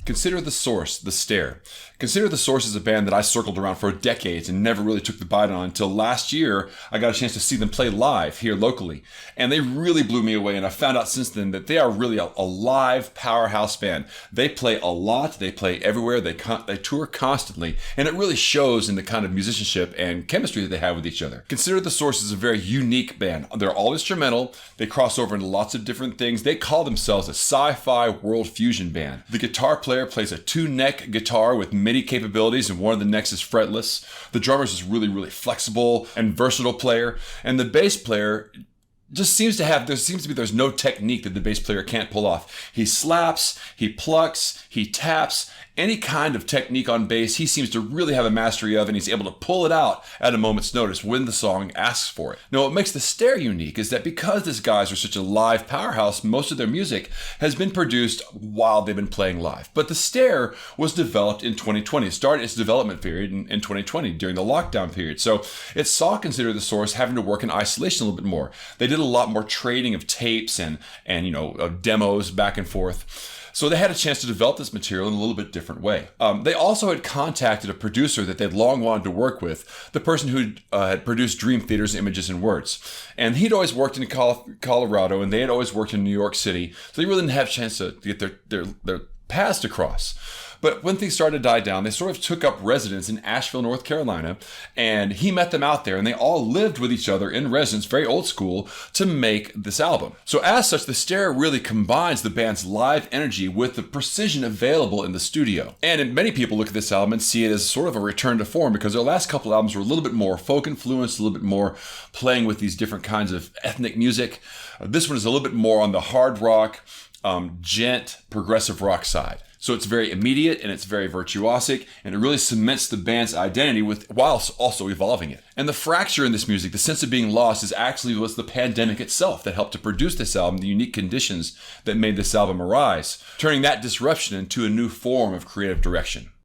Consider the Source, The Stare. Consider the Source is a band that I circled around for decades and never really took the bite on until last year I got a chance to see them play live here locally. And they really blew me away, and I found out since then that they are really a live powerhouse band. They play a lot, they play everywhere, they tour constantly, and it really shows in the kind of musicianship and chemistry that they have with each other. Consider the Source is a very unique band. They're all instrumental, they cross over into lots of different things. They call themselves a sci-fi world fusion band. The guitar player plays a 2-neck guitar with MIDI capabilities, and one of the necks is fretless. The drummer is really flexible and versatile player, and the bass player just there's no technique that the bass player can't pull off. He slaps, he plucks, he taps, any kind of technique on bass he seems to really have a mastery of, and he's able to pull it out at a moment's notice when the song asks for it. Now, what makes The Stare unique is that because these guys are such a live powerhouse, most of their music has been produced while they've been playing live. But The Stare was developed in 2020. It started its development period in 2020 during the lockdown period. So it saw Consider the Source having to work in isolation a little bit more. They did a lot more trading of tapes and demos back and forth. So they had a chance to develop this material in a little bit different way. They also had contacted a producer that they'd long wanted to work with, the person who had produced Dream Theater's Images and Words. And he'd always worked in Colorado, and they had always worked in New York City, so they really didn't have a chance to get their paths to cross. But when things started to die down, they sort of took up residence in Asheville, North Carolina, and he met them out there, and they all lived with each other in residence, very old school, to make this album. So as such, The Stare really combines the band's live energy with the precision available in the studio. And many people look at this album and see it as sort of a return to form, because their last couple albums were a little bit more folk influenced, a little bit more playing with these different kinds of ethnic music. This one is a little bit more on the hard rock, gent, progressive rock side. So it's very immediate and it's very virtuosic, and it really cements the band's identity while also evolving it. And the fracture in this music, the sense of being lost, was the pandemic itself that helped to produce this album, the unique conditions that made this album arise, turning that disruption into a new form of creative direction.